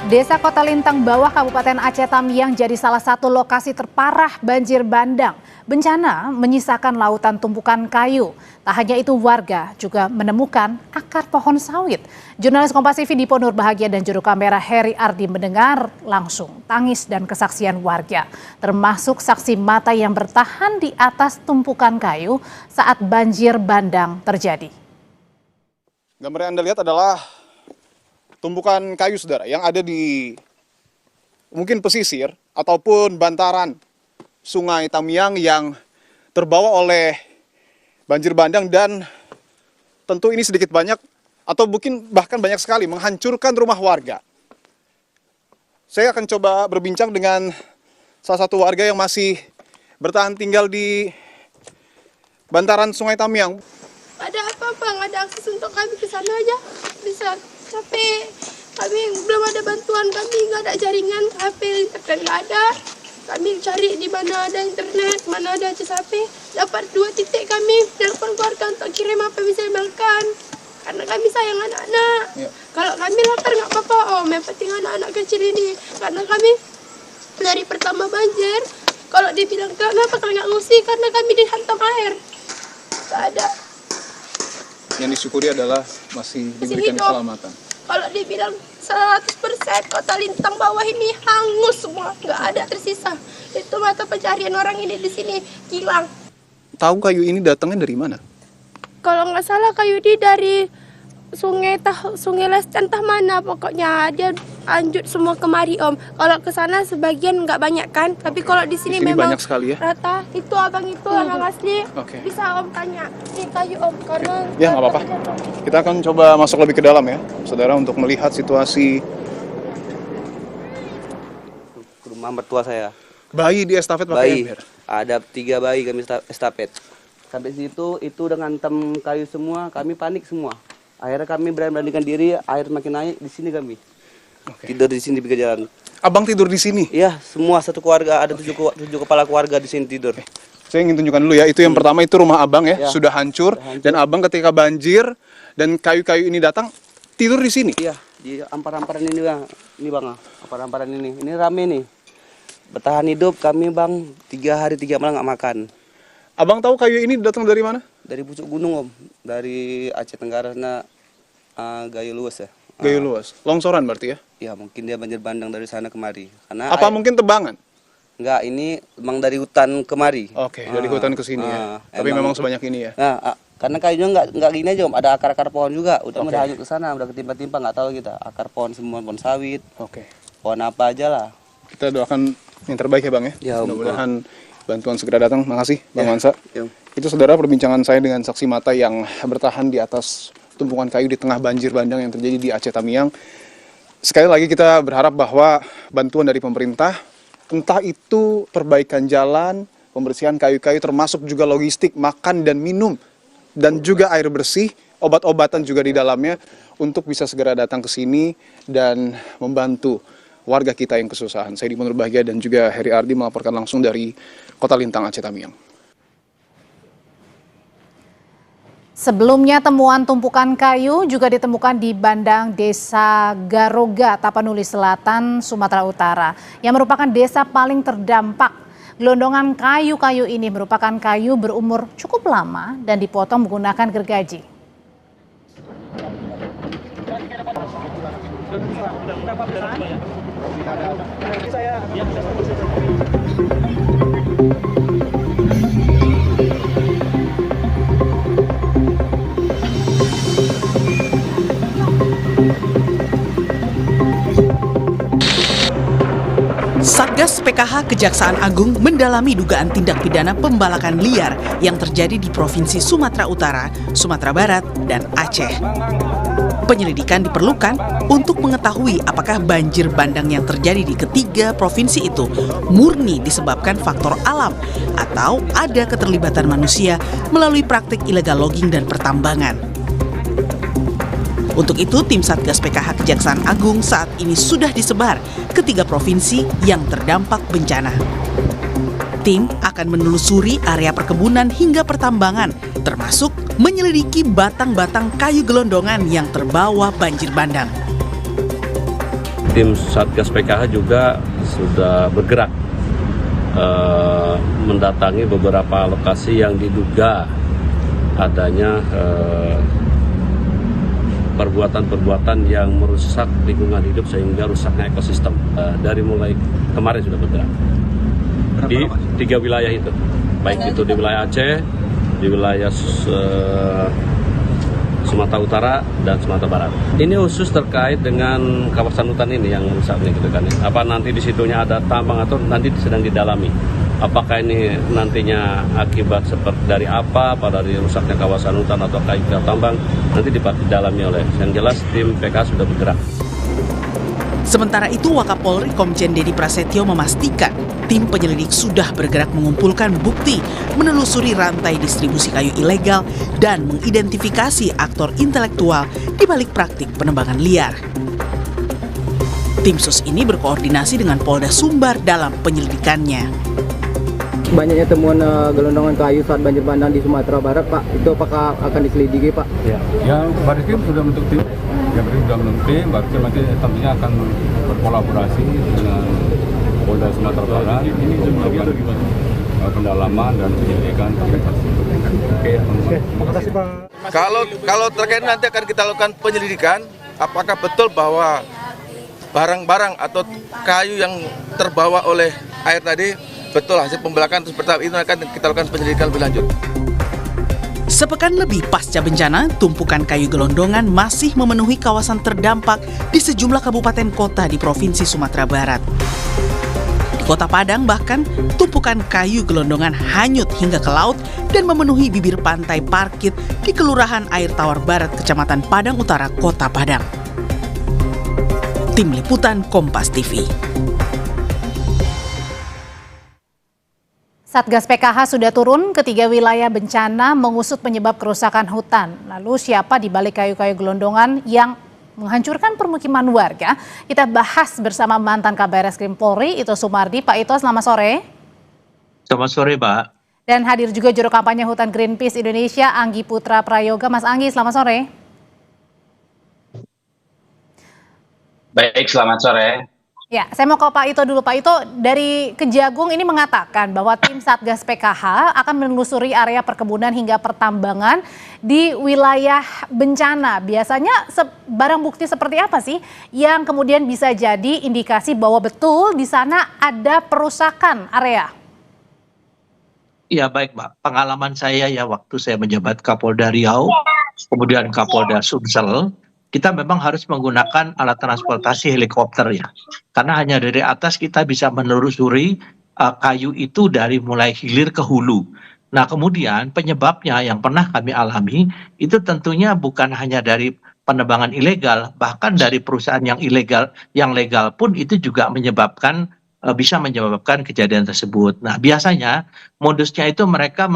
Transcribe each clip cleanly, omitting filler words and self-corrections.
Desa Kota Lintang Bawah Kabupaten Aceh Tamiang jadi salah satu lokasi terparah banjir bandang. Bencana menyisakan lautan tumpukan kayu. Tak hanya itu, warga juga menemukan akar pohon sawit. Jurnalis Kompas TV Dipo Nurbahagia dan juru kamera Heri Ardi mendengar langsung tangis dan kesaksian warga, termasuk saksi mata yang bertahan di atas tumpukan kayu saat banjir bandang terjadi. Gambar yang Anda lihat adalah tumpukan kayu, saudara, yang ada di mungkin pesisir ataupun bantaran Sungai Tamiang yang terbawa oleh banjir bandang, dan tentu ini sedikit banyak atau mungkin bahkan banyak sekali menghancurkan rumah warga. Saya akan coba berbincang dengan salah satu warga yang masih bertahan tinggal di bantaran Sungai Tamiang. Ada apa Bang? Ada akses untuk kami ke sana aja? Bisa. Tapi kami belum ada bantuan, kami nggak ada jaringan, HP, internet nggak ada. Kami cari di mana ada internet, mana ada akses HP. Dapat 2 titik kami telepon keluarga untuk kirim apa yang bisa dimakan. Karena kami sayang anak-anak. Ya. Kalau kami lapar nggak apa-apa, yang penting anak-anak kecil ini. Karena kami dari pertama banjir, kalau dibilang kenapa kalian nggak ngungsi, karena kami dihantam air. Nggak ada. Yang disyukuri adalah masih diberikan keselamatan. Kalau dibilang 100% Kota Lintang Bawah ini hangus semua, nggak ada tersisa. Itu mata pencarian orang ini di sini hilang. Tahu kayu ini datangnya dari mana? Kalau nggak salah kayu ini dari Sungai Lescan entah mana, pokoknya dia lanjut semua kemari Om. Kalau ke sana sebagian nggak banyak kan, tapi kalau di sini memang banyak sekali ya. Rata. Itu abang itu orang asli. Bisa Om tanya ini kayu Om, karena ya nggak apa-apa. Kita akan coba masuk lebih ke dalam ya, saudara, untuk melihat situasi rumah mertua saya. Bayi di estafet pakai ember. Ada 3 bayi kami estafet. Sampai situ itu dengan tem kayu semua, kami panik semua. Akhirnya kami beranikan diri, air makin naik, di sini kami. Tidur di sini di pinggir jalan. Abang tidur di sini? Iya, semua satu keluarga, ada 7 kepala keluarga di sini tidur. Saya ingin tunjukkan dulu ya, itu yang pertama, itu rumah abang ya, sudah hancur. Dan abang ketika banjir dan kayu-kayu ini datang, tidur di sini? Iya, di ampar-amparan ini Bang. Ini Bang, ampar-amparan ini. Ini rame nih. Bertahan hidup kami Bang, 3 hari 3 malam nggak makan. Abang tahu kayu ini datang dari mana? Dari pucuk gunung Om, dari Aceh Tenggara sana, Gayo Luas ya. Gayo Luas, longsoran berarti ya? Ya mungkin dia banjir bandang dari sana kemari. Karena apa mungkin tebangan? Enggak, ini memang dari hutan kemari. Oke, dari hutan ke sini ya. Tapi memang sebanyak ini ya. Nah, karena kayunya enggak gini aja Om, ada akar-akar pohon juga. Udah hanyut ke sana, udah ketimpa-timpa, nggak tahu kita. Akar pohon semua, pohon sawit. Pohon apa aja lah. Kita doakan yang terbaik ya Bang ya. Mudah-mudahan bantuan segera datang. Makasih Bang Mansa. Itu saudara perbincangan saya dengan saksi mata yang bertahan di atas tumpukan kayu di tengah banjir bandang yang terjadi di Aceh Tamiang. Sekali lagi kita berharap bahwa bantuan dari pemerintah, entah itu perbaikan jalan, pembersihan kayu-kayu, termasuk juga logistik, makan dan minum, dan juga air bersih, obat-obatan juga di dalamnya, untuk bisa segera datang ke sini dan membantu warga kita yang kesusahan. Saya Dipo Nurbahagia dan juga Heri Ardi melaporkan langsung dari Kota Lintang, Aceh Tamiang. Sebelumnya temuan tumpukan kayu juga ditemukan di Bandang Desa Garoga, Tapanuli Selatan, Sumatera Utara, yang merupakan desa paling terdampak. Gelondongan kayu-kayu ini merupakan kayu berumur cukup lama dan dipotong menggunakan gergaji. Satgas PKH Kejaksaan Agung mendalami dugaan tindak pidana pembalakan liar yang terjadi di Provinsi Sumatera Utara, Sumatera Barat, dan Aceh. Penyelidikan diperlukan untuk mengetahui apakah banjir bandang yang terjadi di ketiga provinsi itu murni disebabkan faktor alam atau ada keterlibatan manusia melalui praktik ilegal logging dan pertambangan. Untuk itu, tim Satgas PKH Kejaksaan Agung saat ini sudah disebar ke 3 provinsi yang terdampak bencana. Tim akan menelusuri area perkebunan hingga pertambangan, termasuk menyelidiki batang-batang kayu gelondongan yang terbawa banjir bandang. tim Satgas PKH juga sudah bergerak mendatangi beberapa lokasi yang diduga adanya perbuatan-perbuatan yang merusak lingkungan hidup sehingga rusaknya ekosistem. Dari mulai kemarin sudah bergerak di 3 wilayah itu, baik itu di wilayah Aceh, di wilayah Sumatera Utara dan Sumatera Barat. Ini khusus terkait dengan kawasan hutan ini yang rusak nih gitu kan. Apa nanti di situnya ada tambang atau nanti sedang didalami. Apakah ini nantinya akibat seperti dari apa, pada dari rusaknya kawasan hutan atau akibat tambang, nanti didalami oleh. Yang jelas tim PK sudah bergerak. Sementara itu, Wakapolri Komjen Dedi Prasetyo memastikan tim penyelidik sudah bergerak mengumpulkan bukti, menelusuri rantai distribusi kayu ilegal, dan mengidentifikasi aktor intelektual di balik praktik penebangan liar. Tim sus ini berkoordinasi dengan Polda Sumbar dalam penyelidikannya. Banyaknya temuan gelondongan kayu saat banjir bandang di Sumatera Barat, Pak. Itu apakah akan diselidiki, Pak? Ya, yang Barreskrim sudah bentuk tim. Barreskrim nanti tentunya akan berkolaborasi dengan Polda Sumatera Barat untuk pendalaman dan penyelidikan terkait kasus. Oke, terima kasih, Pak. Kalau terkait nanti akan kita lakukan penyelidikan, apakah betul bahwa barang-barang atau kayu yang terbawa oleh air tadi betul hasil pembelakan seperti itu, akan kita lakukan penyelidikan lebih lanjut. Sepekan lebih pasca bencana, tumpukan kayu gelondongan masih memenuhi kawasan terdampak di sejumlah kabupaten kota di Provinsi Sumatera Barat. Di Kota Padang bahkan, tumpukan kayu gelondongan hanyut hingga ke laut dan memenuhi bibir pantai Parkit di Kelurahan Air Tawar Barat, Kecamatan Padang Utara, Kota Padang. Tim Liputan Kompas TV. Satgas PKH sudah turun ke 3 wilayah bencana mengusut penyebab kerusakan hutan. Lalu siapa di balik kayu-kayu gelondongan yang menghancurkan permukiman warga? Kita bahas bersama mantan Kabar Reskrim Polri, Ito Sumardi. Pak Ito, selamat sore. Selamat sore, Pak. Dan hadir juga juru kampanye Hutan Greenpeace Indonesia, Anggi Putra Prayoga. Mas Anggi, selamat sore. Baik, selamat sore. Ya, saya mau ke Pak Ito dulu. Pak Ito, dari Kejagung ini mengatakan bahwa tim Satgas PKH akan menelusuri area perkebunan hingga pertambangan di wilayah bencana. Biasanya barang bukti seperti apa sih yang kemudian bisa jadi indikasi bahwa betul di sana ada perusakan area? Ya, baik, Mbak. Pengalaman saya ya waktu saya menjabat Kapolda Riau, kemudian Kapolda Sumsel, kita memang harus menggunakan alat transportasi helikopter ya. Karena hanya dari atas kita bisa menelusuri kayu itu dari mulai hilir ke hulu. Nah, kemudian penyebabnya yang pernah kami alami itu tentunya bukan hanya dari penebangan ilegal, bahkan dari perusahaan yang ilegal, yang legal pun itu juga bisa menyebabkan kejadian tersebut. Nah, biasanya modusnya itu mereka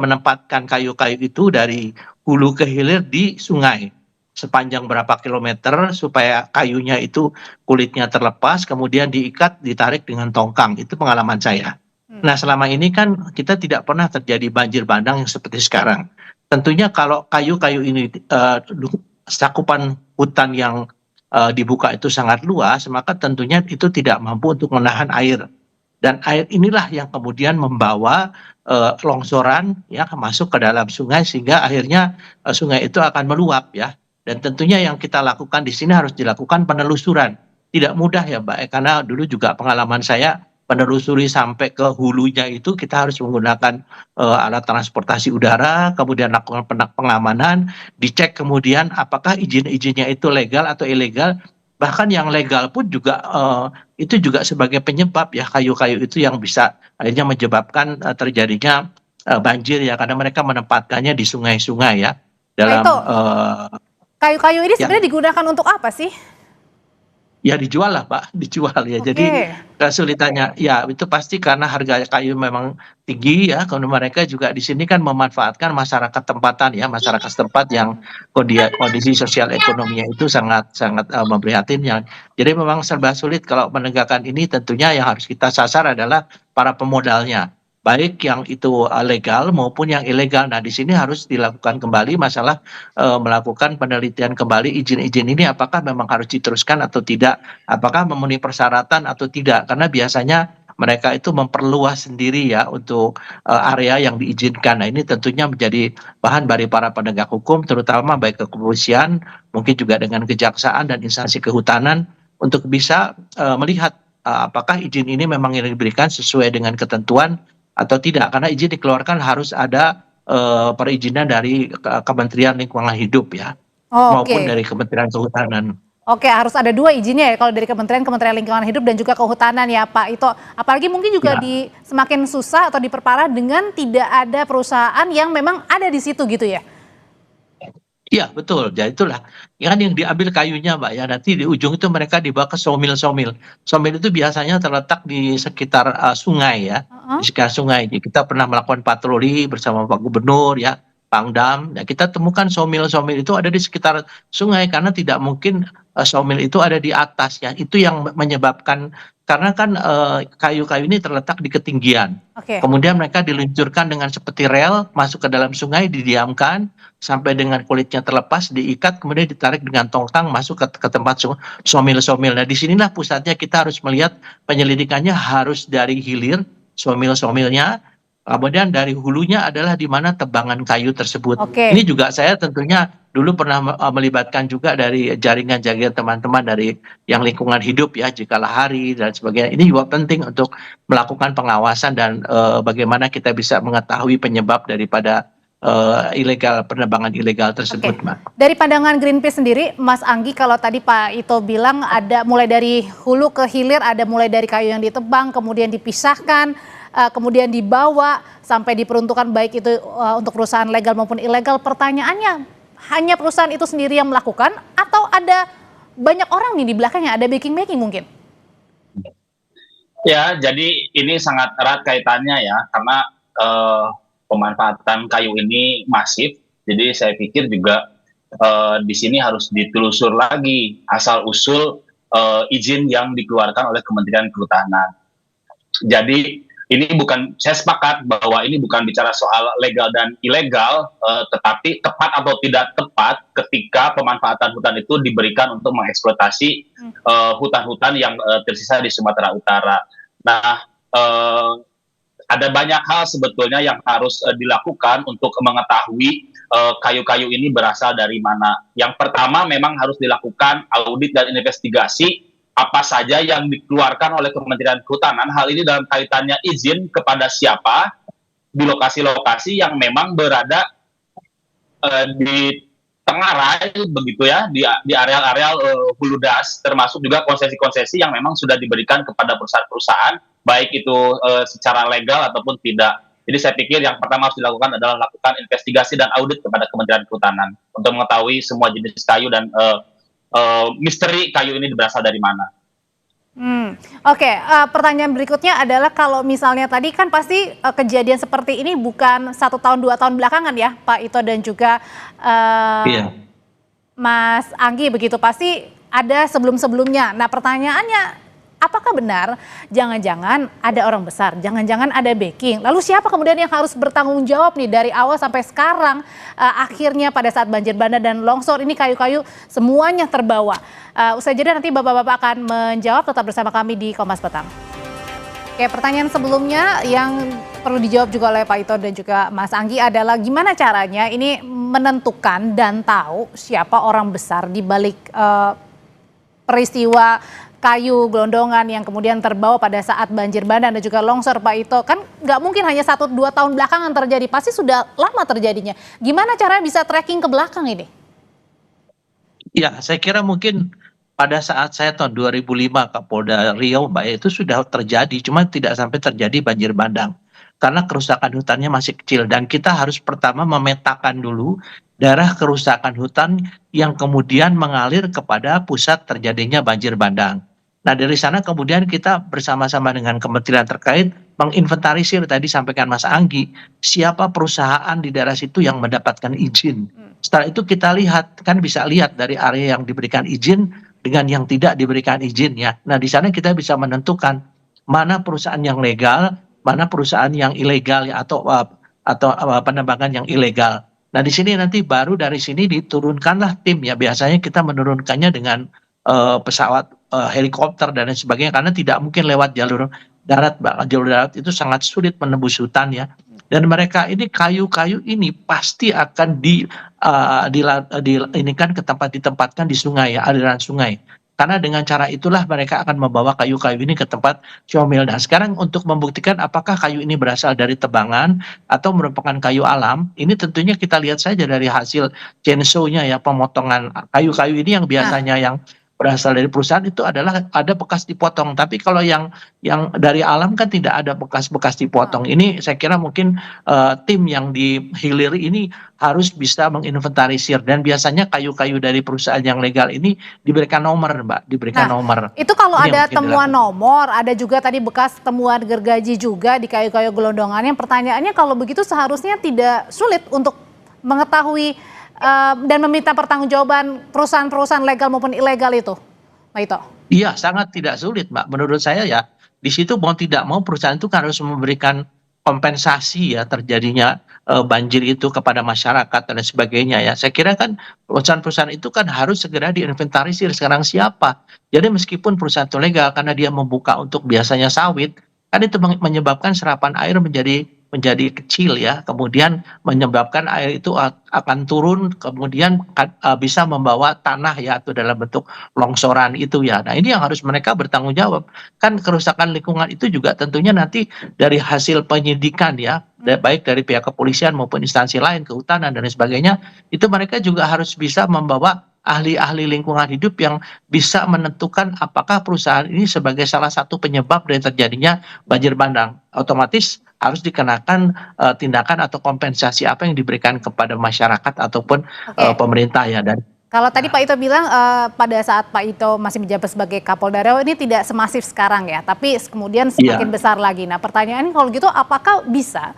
menempatkan kayu-kayu itu dari hulu ke hilir di sungai sepanjang berapa kilometer supaya kayunya itu kulitnya terlepas, kemudian diikat, ditarik dengan tongkang. Itu pengalaman saya. Nah, selama ini kan kita tidak pernah terjadi banjir bandang yang seperti sekarang. Tentunya kalau kayu-kayu ini cakupan hutan yang dibuka itu sangat luas, maka tentunya itu tidak mampu untuk menahan air. Dan air inilah yang kemudian membawa longsoran ya masuk ke dalam sungai sehingga akhirnya sungai itu akan meluap ya. Dan tentunya yang kita lakukan di sini harus dilakukan penelusuran. Tidak mudah ya, Mbak, karena dulu juga pengalaman saya penelusuri sampai ke hulunya itu kita harus menggunakan alat transportasi udara, kemudian lakukan pengamanan, dicek kemudian apakah izin-izinnya itu legal atau ilegal. Bahkan yang legal pun juga itu juga sebagai penyebab ya kayu-kayu itu yang bisa akhirnya menyebabkan terjadinya banjir ya, karena mereka menempatkannya di sungai-sungai ya. Dalam kayu-kayu ini sebenarnya digunakan untuk apa sih? Ya dijual lah, Pak, dijual ya. Jadi kesulitannya ya itu pasti karena harga kayu memang tinggi ya. Karena mereka juga di sini kan memanfaatkan masyarakat tempatan ya, masyarakat setempat yang kondisi sosial ekonominya itu sangat memprihatinkan. Jadi memang serba sulit kalau menegakkan ini. Tentunya yang harus kita sasar adalah para pemodalnya. baik yang itu legal maupun yang ilegal. Nah, di sini harus dilakukan kembali masalah melakukan penelitian kembali izin-izin ini apakah memang harus diteruskan atau tidak, apakah memenuhi persyaratan atau tidak, karena biasanya mereka itu memperluas sendiri ya untuk area yang diizinkan. Nah, ini tentunya menjadi bahan dari para penegak hukum, terutama baik kepolisian, mungkin juga dengan kejaksaan dan instansi kehutanan untuk bisa melihat apakah izin ini memang yang diberikan sesuai dengan ketentuan atau tidak, karena izin dikeluarkan harus ada perizinan dari Kementerian Lingkungan Hidup ya, maupun dari Kementerian Kehutanan. Oke, harus ada 2 izinnya ya kalau dari Kementerian Lingkungan Hidup dan juga Kehutanan ya Pak Ito. Apalagi mungkin juga semakin susah atau diperparah dengan tidak ada perusahaan yang memang ada di situ gitu ya. Iya betul, ya itulah kan yang diambil kayunya Mbak ya, nanti di ujung itu mereka dibawa ke sawmill. Sawmill itu biasanya terletak di sekitar sungai ya, di sekitar sungai. Jadi kita pernah melakukan patroli bersama Pak Gubernur ya, Pangdam, ya kita temukan sawmill itu ada di sekitar sungai, karena tidak mungkin sawmill itu ada di atas ya, itu yang menyebabkan, karena kan kayu-kayu ini terletak di ketinggian. Kemudian mereka diluncurkan dengan seperti rel masuk ke dalam sungai, didiamkan sampai dengan kulitnya terlepas, diikat, kemudian ditarik dengan tongkang masuk ke tempat sawmill. Nah, disinilah pusatnya, kita harus melihat penyelidikannya harus dari hilir sawmill-sawmillnya, kemudian dari hulunya adalah di mana tebangan kayu tersebut. Ini juga saya tentunya dulu pernah melibatkan juga dari jaringan-jaringan teman-teman dari yang lingkungan hidup ya, Jika Lahari dan sebagainya. Ini juga penting untuk melakukan pengawasan dan bagaimana kita bisa mengetahui penyebab daripada penebangan ilegal tersebut, Mbak. Dari pandangan Greenpeace sendiri, Mas Anggi, kalau tadi Pak Ito bilang ada mulai dari hulu ke hilir, ada mulai dari kayu yang ditebang, kemudian dipisahkan, kemudian dibawa sampai diperuntukkan baik itu untuk perusahaan legal maupun ilegal. Pertanyaannya, hanya perusahaan itu sendiri yang melakukan atau ada banyak orang nih di belakangnya, ada backing mungkin? Ya, jadi ini sangat erat kaitannya ya, karena pemanfaatan kayu ini masif. Jadi saya pikir juga di sini harus ditelusur lagi asal-usul izin yang dikeluarkan oleh Kementerian Kehutanan. Jadi ini bukan, saya sepakat bahwa ini bukan bicara soal legal dan ilegal, tetapi tepat atau tidak tepat ketika pemanfaatan hutan itu diberikan untuk mengeksploitasi hutan-hutan yang tersisa di Sumatera Utara. Nah, ada banyak hal sebetulnya yang harus dilakukan untuk mengetahui kayu-kayu ini berasal dari mana. Yang pertama memang harus dilakukan audit dan investigasi apa saja yang dikeluarkan oleh Kementerian Kehutanan. Hal ini dalam kaitannya izin kepada siapa di lokasi-lokasi yang memang berada di tengarai begitu ya, di areal-areal hulu das, termasuk juga konsesi-konsesi yang memang sudah diberikan kepada perusahaan-perusahaan, baik itu secara legal ataupun tidak. Jadi saya pikir yang pertama harus dilakukan adalah lakukan investigasi dan audit kepada Kementerian Kehutanan untuk mengetahui semua jenis kayu dan misteri kayu ini berasal dari mana. Pertanyaan berikutnya adalah kalau misalnya tadi kan pasti kejadian seperti ini bukan 1 tahun 2 tahun belakangan ya Pak Ito dan juga Mas Anggi, begitu pasti ada sebelum-sebelumnya. Nah pertanyaannya, apakah benar jangan-jangan ada orang besar, jangan-jangan ada backing? Lalu siapa kemudian yang harus bertanggung jawab nih dari awal sampai sekarang, akhirnya pada saat banjir bandang dan longsor ini kayu-kayu semuanya terbawa? Usai jeda nanti Bapak-Bapak akan menjawab, tetap bersama kami di Kompas Petang. Oke, pertanyaan sebelumnya yang perlu dijawab juga oleh Pak Ito dan juga Mas Anggi adalah gimana caranya ini menentukan dan tahu siapa orang besar di balik peristiwa kayu gelondongan yang kemudian terbawa pada saat banjir bandang dan juga longsor, Pak Ito. Kan nggak mungkin hanya 1-2 tahun belakangan terjadi, pasti sudah lama terjadinya. Gimana caranya bisa tracking ke belakang ini? Ya, saya kira mungkin pada saat saya tahun 2005 Kapolda Riau, Mbak, itu sudah terjadi, cuma tidak sampai terjadi banjir bandang. Karena kerusakan hutannya masih kecil dan kita harus pertama memetakan dulu daerah kerusakan hutan yang kemudian mengalir kepada pusat terjadinya banjir bandang. Nah dari sana kemudian kita bersama-sama dengan kementerian terkait menginventarisir, tadi sampaikan Mas Anggi, siapa perusahaan di daerah situ yang mendapatkan izin. Setelah itu kita lihat, kan bisa lihat dari area yang diberikan izin dengan yang tidak diberikan izin ya. Nah di sana kita bisa menentukan mana perusahaan yang legal, mana perusahaan yang ilegal ya atau penembangan yang ilegal. Nah di sini nanti baru dari sini diturunkanlah tim ya, biasanya kita menurunkannya dengan pesawat helikopter dan lain sebagainya karena tidak mungkin lewat jalur darat, Mbak. Jalur darat itu sangat sulit menembus hutan ya. Dan mereka ini kayu-kayu ini pasti akan ditempatkan di sungai ya, aliran sungai. Karena dengan cara itulah mereka akan membawa kayu-kayu ini ke tempat syomil. Nah sekarang untuk membuktikan apakah kayu ini berasal dari tebangan atau merupakan kayu alam, ini tentunya kita lihat saja dari hasil chainsaw-nya ya, pemotongan kayu-kayu ini yang biasanya yang berasal dari perusahaan itu adalah ada bekas dipotong. Tapi kalau yang dari alam kan tidak ada bekas-bekas dipotong. Ini saya kira mungkin tim yang di hilir ini harus bisa menginventarisir, dan biasanya kayu-kayu dari perusahaan yang legal ini diberikan nomor, Mbak, diberikan nomor. Itu kalau Ini ada yang mungkin temuan nomor, ada juga tadi bekas temuan gergaji juga di kayu-kayu gelondongannya. Pertanyaannya kalau begitu seharusnya tidak sulit untuk mengetahui dan meminta pertanggungjawaban perusahaan-perusahaan legal maupun ilegal itu, Pak Ito? Iya, sangat tidak sulit, Mbak. Menurut saya ya, di situ mau tidak mau perusahaan itu harus memberikan kompensasi ya terjadinya banjir itu kepada masyarakat dan sebagainya ya. Saya kira kan perusahaan-perusahaan itu kan harus segera diinventarisir sekarang siapa. Jadi meskipun perusahaan itu legal karena dia membuka untuk biasanya sawit, kan itu menyebabkan serapan air menjadi kecil ya, kemudian menyebabkan air itu akan turun, kemudian bisa membawa tanah ya, atau dalam bentuk longsoran itu ya. Nah ini yang harus mereka bertanggung jawab. Kan kerusakan lingkungan itu juga tentunya nanti dari hasil penyidikan ya, baik dari pihak kepolisian maupun instansi lain, kehutanan dan sebagainya, itu mereka juga harus bisa membawa ahli-ahli lingkungan hidup yang bisa menentukan apakah perusahaan ini sebagai salah satu penyebab dari terjadinya banjir bandang. Otomatis harus dikenakan tindakan atau kompensasi apa yang diberikan kepada masyarakat ataupun pemerintah ya. Dan kalau tadi Pak Ito bilang pada saat Pak Ito masih menjabat sebagai Kapolda Riau ini tidak semasif sekarang ya, tapi kemudian semakin besar lagi. Nah pertanyaannya kalau gitu apakah bisa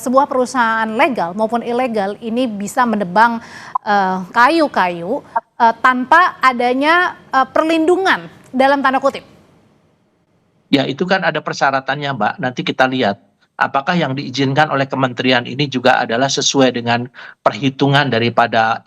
sebuah perusahaan legal maupun ilegal ini bisa menebang kayu-kayu tanpa adanya perlindungan dalam tanda kutip? Ya itu kan ada persyaratannya, Mbak. Nanti kita lihat apakah yang diizinkan oleh kementerian ini juga adalah sesuai dengan perhitungan daripada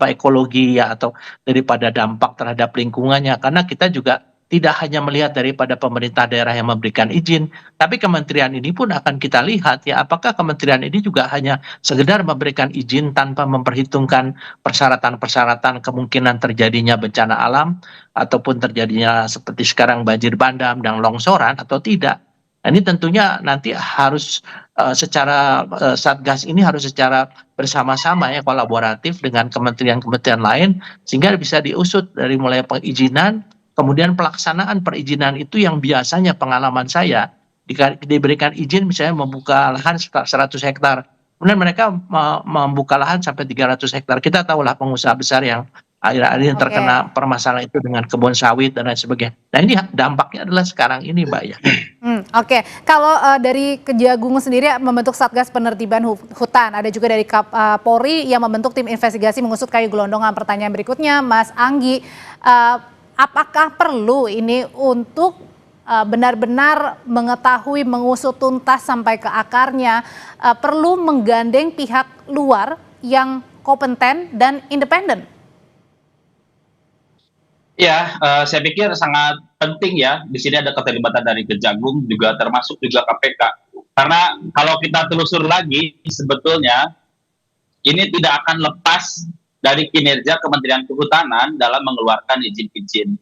ekologi ya, atau daripada dampak terhadap lingkungannya. Karena kita juga tidak hanya melihat daripada pemerintah daerah yang memberikan izin, tapi kementerian ini pun akan kita lihat ya, apakah kementerian ini juga hanya sekedar memberikan izin tanpa memperhitungkan persyaratan-persyaratan kemungkinan terjadinya bencana alam ataupun terjadinya seperti sekarang banjir bandang dan longsoran atau tidak. Nah, ini tentunya nanti harus secara Satgas ini harus secara bersama-sama ya, kolaboratif dengan kementerian-kementerian lain sehingga bisa diusut dari mulai perizinan. Kemudian pelaksanaan perizinan itu yang biasanya pengalaman saya diberikan izin misalnya membuka lahan 100 hektar. Kemudian mereka membuka lahan sampai 300 hektar. Kita tahulah pengusaha besar yang akhir-akhir ini terkena permasalahan itu dengan kebun sawit dan lain sebagainya. Nah ini dampaknya adalah sekarang ini, Mbak ya. Kalau dari Kejagung sendiri membentuk Satgas Penertiban Hutan, ada juga dari Polri yang membentuk tim investigasi mengusut kayu gelondongan. Pertanyaan berikutnya, Mas Anggi, apakah perlu ini untuk benar-benar mengetahui, mengusut tuntas sampai ke akarnya, perlu menggandeng pihak luar yang kompeten dan independen? Ya, saya pikir sangat penting ya. Di sini ada keterlibatan dari Kejagung, juga termasuk juga KPK. Karena kalau kita telusur lagi, sebetulnya ini tidak akan lepas dari kinerja Kementerian Kehutanan dalam mengeluarkan izin-izin.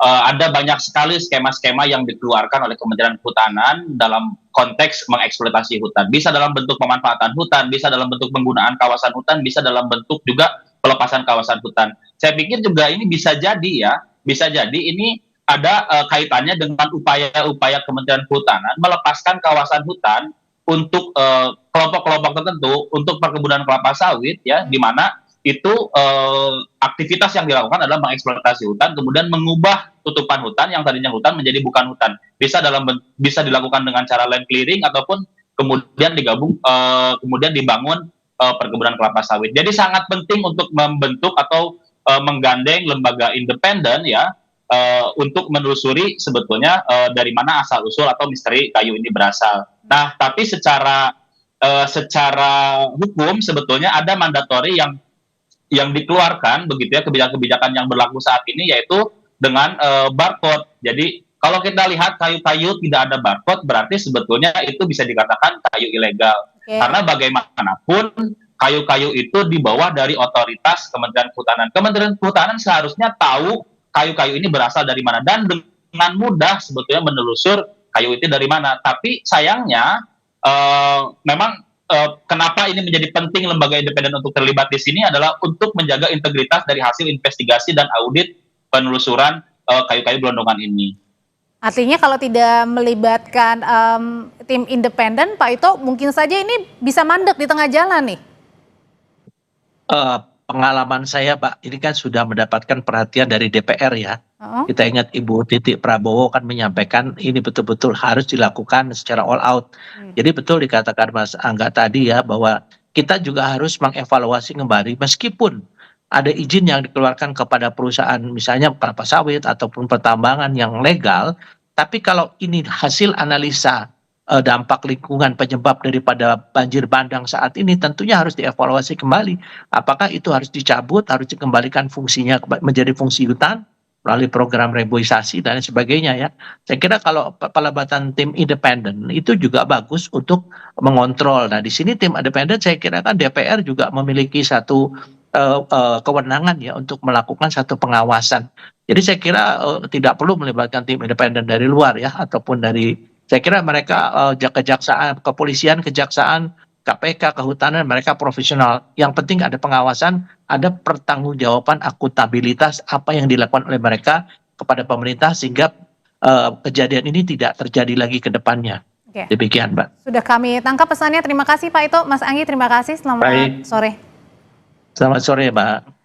Ada banyak sekali skema-skema yang dikeluarkan oleh Kementerian Kehutanan dalam konteks mengeksploitasi hutan. Bisa dalam bentuk pemanfaatan hutan, bisa dalam bentuk penggunaan kawasan hutan, bisa dalam bentuk juga pelepasan kawasan hutan. Saya pikir juga ini bisa jadi ya, bisa jadi ini ada kaitannya dengan upaya-upaya Kementerian Kehutanan melepaskan kawasan hutan untuk kelompok-kelompok tertentu untuk perkebunan kelapa sawit ya, di mana itu aktivitas yang dilakukan adalah mengeksploitasi hutan, kemudian mengubah tutupan hutan yang tadinya hutan menjadi bukan hutan. Bisa dilakukan dengan cara land clearing ataupun kemudian kemudian dibangun perkebunan kelapa sawit. Jadi sangat penting untuk membentuk atau menggandeng lembaga independen ya, untuk menelusuri sebetulnya dari mana asal usul atau misteri kayu ini berasal. Nah, tapi secara hukum sebetulnya ada mandatori yang dikeluarkan begitu ya, kebijakan-kebijakan yang berlaku saat ini, yaitu dengan barcode. Jadi kalau kita lihat kayu-kayu tidak ada barcode, berarti sebetulnya itu bisa dikatakan kayu ilegal. Karena bagaimanapun kayu-kayu itu di bawah dari otoritas Kementerian Kehutanan. Kementerian Kehutanan seharusnya tahu kayu-kayu ini berasal dari mana dan dengan mudah sebetulnya menelusur kayu itu dari mana. Tapi sayangnya memang kenapa ini menjadi penting lembaga independen untuk terlibat di sini adalah untuk menjaga integritas dari hasil investigasi dan audit penelusuran kayu-kayu gelondongan ini. Artinya kalau tidak melibatkan tim independen, Pak Ito, mungkin saja ini bisa mandek di tengah jalan nih. Pengalaman saya, Pak, ini kan sudah mendapatkan perhatian dari DPR ya. Kita ingat Ibu Titik Prabowo kan menyampaikan ini betul-betul harus dilakukan secara all out. Jadi betul dikatakan Mas Angga tadi ya, bahwa kita juga harus mengevaluasi kembali meskipun ada izin yang dikeluarkan kepada perusahaan misalnya kelapa sawit ataupun pertambangan yang legal, tapi kalau ini hasil analisa dampak lingkungan penyebab daripada banjir bandang saat ini, tentunya harus dievaluasi kembali. Apakah itu harus dicabut, harus dikembalikan fungsinya menjadi fungsi hutan melalui program reboisasi dan sebagainya ya. Saya kira kalau pelibatan tim independen itu juga bagus untuk mengontrol. Nah, di sini tim independen saya kira kan DPR juga memiliki satu kewenangan ya untuk melakukan satu pengawasan. Jadi saya kira tidak perlu melibatkan tim independen dari luar ya, ataupun dari, saya kira mereka kejaksaan, kepolisian, kejaksaan, KPK, kehutanan, mereka profesional. Yang penting ada pengawasan, ada pertanggungjawaban, akuntabilitas apa yang dilakukan oleh mereka kepada pemerintah sehingga kejadian ini tidak terjadi lagi ke depannya. Demikian, Mbak. Sudah kami tangkap pesannya. Terima kasih Pak Ito. Mas Anggi, terima kasih. Selamat sore. Selamat sore, Mbak.